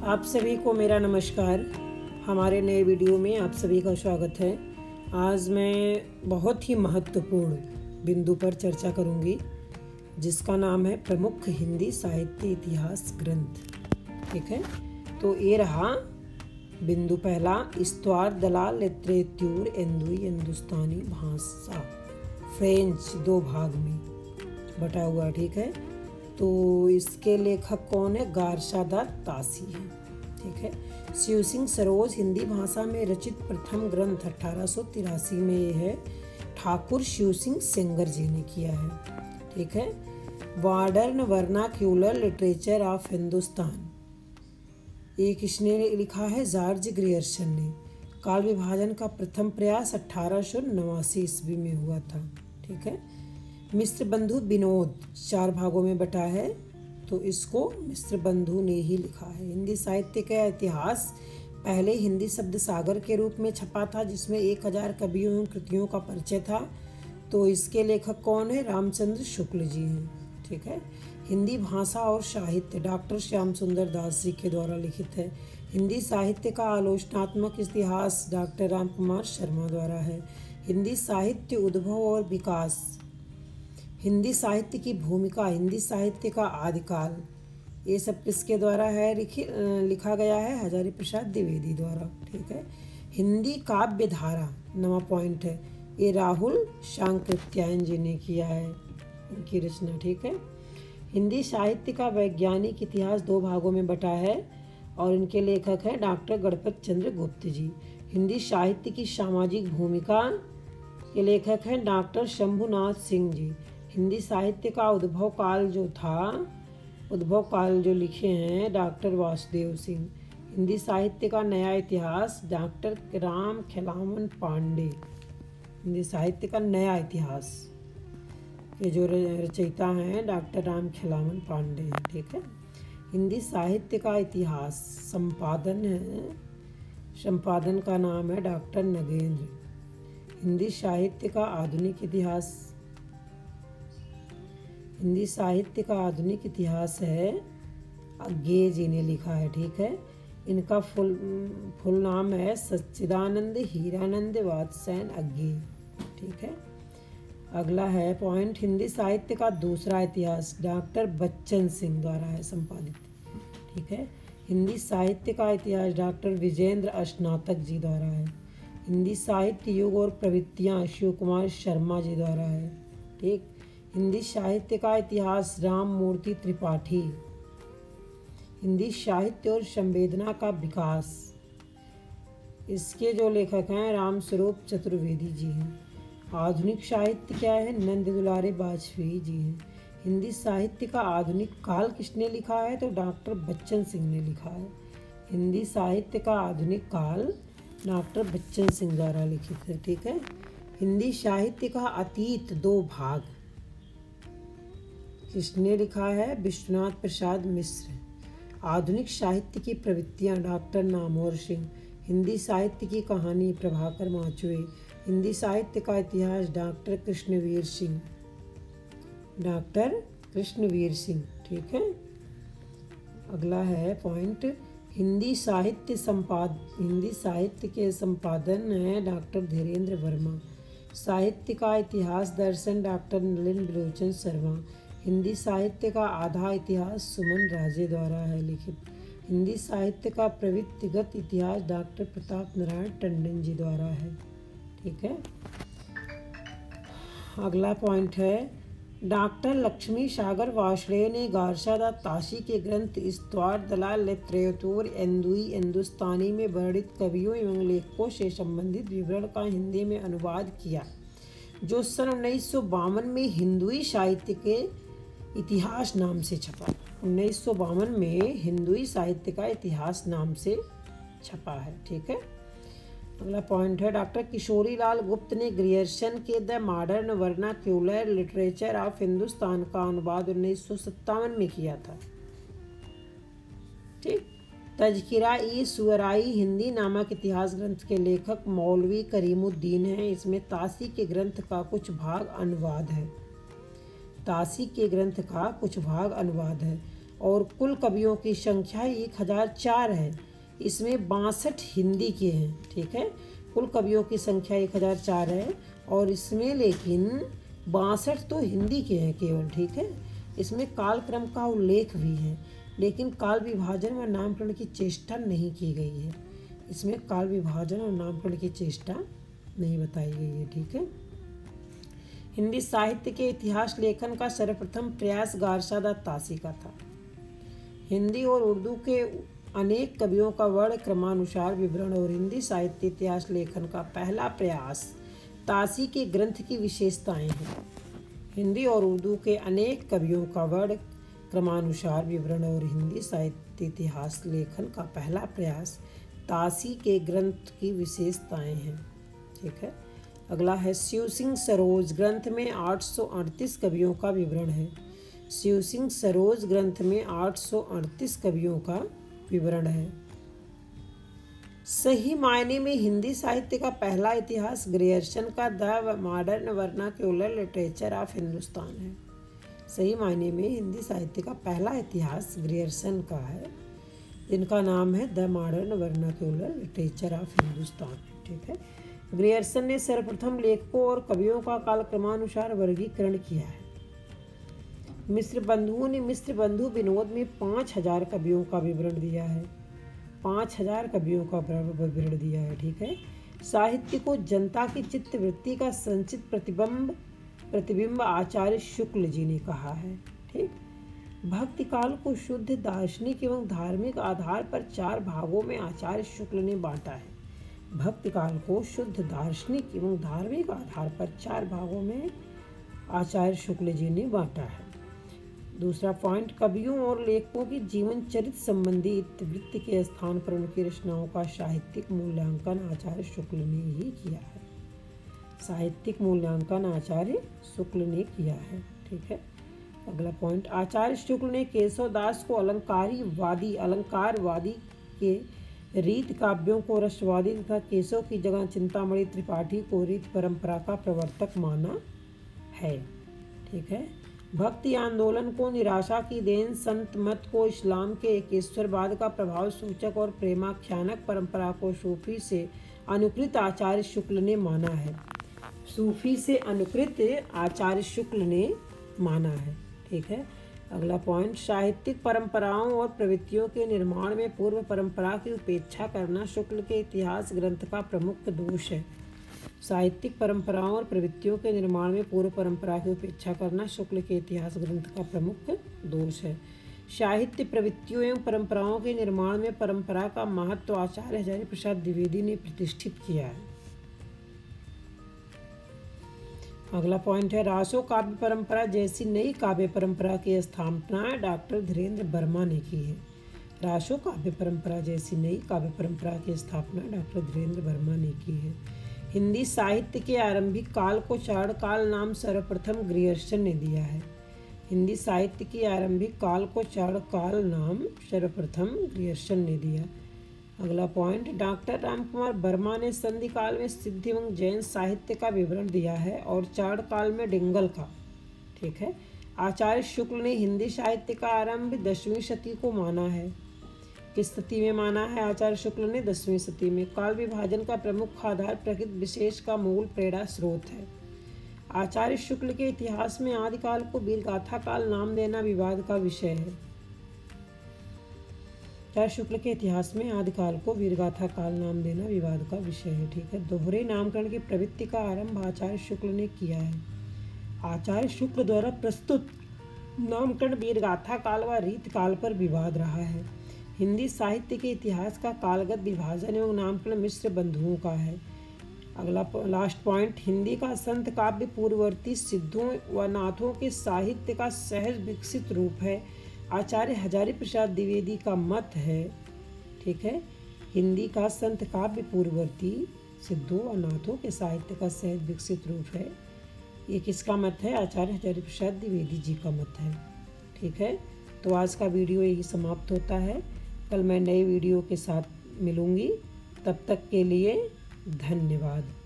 आप सभी को मेरा नमस्कार। हमारे नए वीडियो में आप सभी का स्वागत है। आज मैं बहुत ही महत्वपूर्ण बिंदु पर चर्चा करूंगी, जिसका नाम है प्रमुख हिंदी साहित्य इतिहास ग्रंथ। ठीक है, तो ये रहा बिंदु पहला। इस्तवार दलाल लिटरेच्यूर एंदुई हिंदुस्तानी भाषा, फ्रेंच, 2 भाग में बटा हुआ। ठीक है, तो इसके लेखक कौन है? गारशादा तासी है। ठीक है, शिव सिंह सरोज हिंदी भाषा में रचित प्रथम ग्रंथ 1883 में ये है। ठाकुर शिव सिंह सेंगर जी ने किया है। ठीक है, modern vernacular literature of Hindustan, ये किसने लिखा है? जॉर्ज ग्रियर्सन ने। काल विभाजन का प्रथम प्रयास 1889 ईस्वी में हुआ था। ठीक है, मिश्र बंधु विनोद 4 भागों में बटा है, तो इसको मिश्र बंधु ने ही लिखा है। हिंदी साहित्य का इतिहास पहले हिंदी शब्द सागर के रूप में छपा था, जिसमें 1000 कवियों एवं कृतियों का परिचय था। तो इसके लेखक कौन है? रामचंद्र शुक्ल जी हैं। ठीक है, हिंदी भाषा और साहित्य डॉक्टर श्याम सुंदर दास जी के द्वारा लिखित है। हिंदी साहित्य का आलोचनात्मक इतिहास डॉक्टर राम कुमार शर्मा द्वारा है। हिंदी साहित्य उद्भव और विकास, हिंदी साहित्य की भूमिका, हिंदी साहित्य का आदिकाल, ये सब किसके द्वारा है? लिखा गया है हजारी प्रसाद द्विवेदी द्वारा। ठीक है, हिंदी काव्य धारा, नवा पॉइंट है, ये राहुल शांकृत्यायन जी ने किया है इनकी रचना। ठीक है, हिंदी साहित्य का वैज्ञानिक इतिहास 2 भागों में बटा है और इनके लेखक हैं डॉक्टर गणपत चंद्र गुप्त जी। हिंदी साहित्य की सामाजिक भूमिका के लेखक हैं डॉक्टर शंभुनाथ सिंह जी। हिंदी साहित्य का उद्भव काल जो लिखे हैं डॉक्टर वासुदेव सिंह। हिंदी साहित्य का नया इतिहास डॉक्टर राम खिलावन पांडे। हिंदी साहित्य का नया इतिहास के जो रचयिता हैं डॉक्टर राम खिलावन पांडे हैं। ठीक है, हिंदी साहित्य का इतिहास संपादन का नाम है डॉक्टर नगेंद्र। हिंदी साहित्य का आधुनिक इतिहास, हिंदी साहित्य का आधुनिक इतिहास है अज्ञे जी ने लिखा है। ठीक है, इनका फुल नाम है सच्चिदानंद हीरानंद वात्स्यायन अज्ञे। ठीक है, अगला है पॉइंट, हिंदी साहित्य का दूसरा इतिहास डॉक्टर बच्चन सिंह द्वारा है संपादित। ठीक है, हिंदी साहित्य का इतिहास डॉक्टर विजेंद्र स्नातक जी द्वारा है। हिंदी साहित्य युग और प्रवृत्तियाँ शिव कुमार शर्मा जी द्वारा है। ठीक, हिंदी साहित्य का इतिहास राम मूर्ति त्रिपाठी। हिंदी साहित्य और संवेदना का विकास, इसके जो लेखक हैं राम स्वरूप चतुर्वेदी जी हैं। आधुनिक साहित्य क्या है? नंद दुलारे वाजपेयी जी हैं। हिंदी साहित्य का आधुनिक काल किसने लिखा है? तो डॉक्टर बच्चन सिंह ने लिखा है। हिंदी साहित्य का आधुनिक काल डॉक्टर बच्चन सिंह द्वारा लिखित है। ठीक है, हिंदी साहित्य का अतीत 2 भाग किसने लिखा है? विश्वनाथ प्रसाद मिश्र। आधुनिक साहित्य की प्रवृत्तियाँ डॉक्टर नामवर सिंह। हिंदी साहित्य की कहानी प्रभाकर माचुए। हिंदी साहित्य का इतिहास डॉक्टर कृष्णवीर सिंह। ठीक है, अगला है पॉइंट, हिंदी साहित्य के संपादन है डॉक्टर धीरेन्द्र वर्मा। साहित्य का इतिहास दर्शन डॉक्टर नलिन बिलोचन शर्मा। हिंदी साहित्य का आधा इतिहास सुमन राजे द्वारा है लिखित। हिंदी साहित्य का प्रवृत्तिगत इतिहास डॉक्टर प्रताप नारायण टंडन जी द्वारा है। ठीक है, अगला पॉइंट है, डॉक्टर लक्ष्मी सागर वार्ष्णेय ने गारशादा तासी के ग्रंथ इस्तवार दलाल लिटरेच्यूर एंदुई हिंदुस्तानी में वर्णित कवियों एवं लेखकों से संबंधित विवरण का हिंदी में अनुवाद किया, जो सन 1952 में हिंदुई साहित्य के इतिहास नाम से छपा। 1952 में हिंदुई साहित्य का इतिहास नाम से छपा है। ठीक है, अगला पॉइंट है, डॉक्टर किशोरी लाल गुप्त ने ग्रियर्सन के the modern vernacular literature of Hindustan का अनुवाद 1957 में किया था। ठीक, तज़किरा ई सुअराई हिंदी नामक इतिहास ग्रंथ के लेखक मौलवी करीमुद्दीन हैं। इसमें तासी के ग्रंथ का कुछ भाग अनुवाद है। और कुल कवियों की संख्या 1004 है। इसमें 62 हिंदी के हैं। ठीक है, कुल कवियों की संख्या 1004 है और इसमें लेकिन 62 तो हिंदी के हैं केवल। ठीक है, इसमें कालक्रम का उल्लेख भी है लेकिन काल विभाजन व नामकरण की चेष्टा नहीं की गई है। इसमें काल विभाजन और नामकरण की चेष्टा नहीं बताई गई है। ठीक है, हिंदी साहित्य के इतिहास लेखन का सर्वप्रथम प्रयास गारसादात तासी का था। हिंदी और उर्दू के अनेक कवियों का वर्ण क्रमानुसार विवरण और हिंदी साहित्य इतिहास लेखन का पहला प्रयास तासी के ग्रंथ की विशेषताएं हैं। हिंदी और उर्दू के अनेक कवियों का वर्ण क्रमानुसार विवरण और हिंदी साहित्य इतिहास लेखन का पहला प्रयास तासी के ग्रंथ की विशेषताएं हैं। ठीक है, अगला है शिव सिंह सरोज ग्रंथ में 838 कवियों का विवरण है। शिव सिंह सरोज ग्रंथ में 838 कवियों का विवरण है। सही मायने में हिंदी साहित्य का पहला इतिहास ग्रियर्सन का the modern vernacular literature of Hindustan है। सही मायने में हिंदी साहित्य का पहला इतिहास ग्रियर्सन का है, जिनका नाम है the modern vernacular literature of Hindustan. ठीक है, ग्रियर्सन ने सर्वप्रथम लेखकों और कवियों का कालक्रमानुसार वर्गीकरण किया है। मिस्र बंधुओं ने मिस्र बंधु विनोद में 5000 कवियों का विवरण दिया है। 5000 कवियों का विवरण दिया है। ठीक है, साहित्य को जनता की चित्तवृत्ति का संचित प्रतिबिंब आचार्य शुक्ल जी ने कहा है। ठीक, भक्ति काल को शुद्ध दार्शनिक एवं धार्मिक आधार पर 4 भागों में आचार्य शुक्ल ने बांटा है। भक्ति काल को शुद्ध दार्शनिक एवं धार्मिक आधार पर 4 भागों में आचार्य शुक्ल जी ने बांटा है। दूसरा पॉइंट, कवियों और लेखकों की जीवन चरित्र संबंधी इतिवृत्ति के स्थान पर उनकी रचनाओं का साहित्यिक मूल्यांकन आचार्य शुक्ल ने ही किया है। साहित्यिक मूल्यांकन आचार्य शुक्ल ने किया है। ठीक है, अगला पॉइंट, आचार्य शुक्ल ने केशव दास को अलंकारवादी के रीत काव्यों को रसवादी तथा केशव की जगह चिंतामणि त्रिपाठी को रीत परंपरा का प्रवर्तक माना है। ठीक है, भक्ति आंदोलन को निराशा की देन, संत मत को इस्लाम के एकेश्वरवाद का प्रभाव सूचक और प्रेमाख्यानक परंपरा को सूफी से अनुकृत आचार्य शुक्ल ने माना है। सूफी से अनुकृत आचार्य शुक्ल ने माना है। ठीक है, अगला पॉइंट, साहित्यिक परंपराओं और प्रवृत्तियों के निर्माण में पूर्व परंपरा की उपेक्षा करना शुक्ल के इतिहास ग्रंथ का प्रमुख दोष है। साहित्यिक परंपराओं और प्रवृत्तियों के निर्माण में पूर्व परंपरा की उपेक्षा करना शुक्ल के इतिहास ग्रंथ का प्रमुख दोष है। साहित्य प्रवृत्तियों एवं परंपराओं के निर्माण में परंपरा का महत्व आचार्य हजारी प्रसाद द्विवेदी ने प्रतिष्ठित किया है। अगला पॉइंट है, रासो काव्य परंपरा जैसी नई काव्य परंपरा की स्थापना डॉक्टर धीरेन्द्र वर्मा ने की है। रासो काव्य परंपरा जैसी नई काव्य परंपरा की स्थापना डॉक्टर धीरेन्द्र वर्मा ने की है। हिंदी साहित्य के आरंभिक काल को चारण काल नाम सर्वप्रथम ग्रियर्सन ने दिया है। हिंदी साहित्य के आरंभिक काल को चारण काल नाम सर्वप्रथम ग्रियर्सन ने दिया। अगला पॉइंट, डॉक्टर रामकुमार वर्मा ने संधि काल में सिद्ध एवं जैन साहित्य का विवरण दिया है और चारण काल में डिंगल का। ठीक है, आचार्य शुक्ल ने हिंदी साहित्य का आरंभ 10वीं शती को माना है। किस सदी में माना है आचार्य शुक्ल ने? 10वीं सदी में। काल विभाजन का प्रमुख आधार प्रकृति विशेष का मूल प्रेरणा स्रोत है। आचार्य शुक्ल के इतिहास में आदिकाल को वीरगाथा काल नाम देना विवाद का विषय है। आचार्य शुक्ल के इतिहास में आदिकाल को वीरगाथा काल नाम देना विवाद का विषय है। ठीक है, दोहरे नामकरण की प्रवृत्ति का आरंभ आचार्य शुक्ल ने किया है। आचार्य शुक्ल द्वारा प्रस्तुत नामकरण वीरगाथा काल व रीत काल पर विवाद रहा है। हिंदी साहित्य के इतिहास का कालगत विभाजन एवं नामकरण मिश्र बंधुओं का है। अगला लास्ट पॉइंट, हिंदी का संत काव्य पूर्ववर्ती सिद्धों व नाथों के साहित्य का सहज विकसित रूप है। आचार्य हजारी प्रसाद द्विवेदी का मत है। ठीक है, हिंदी का संत काव्य पूर्ववर्ती सिद्धों व नाथों के साहित्य का सहज विकसित रूप है। ये किसका मत है? आचार्य हजारी प्रसाद द्विवेदी जी का मत है। ठीक है, तो आज का वीडियो यही समाप्त होता है। कल मैं नए वीडियो के साथ मिलूँगी। तब तक के लिए धन्यवाद।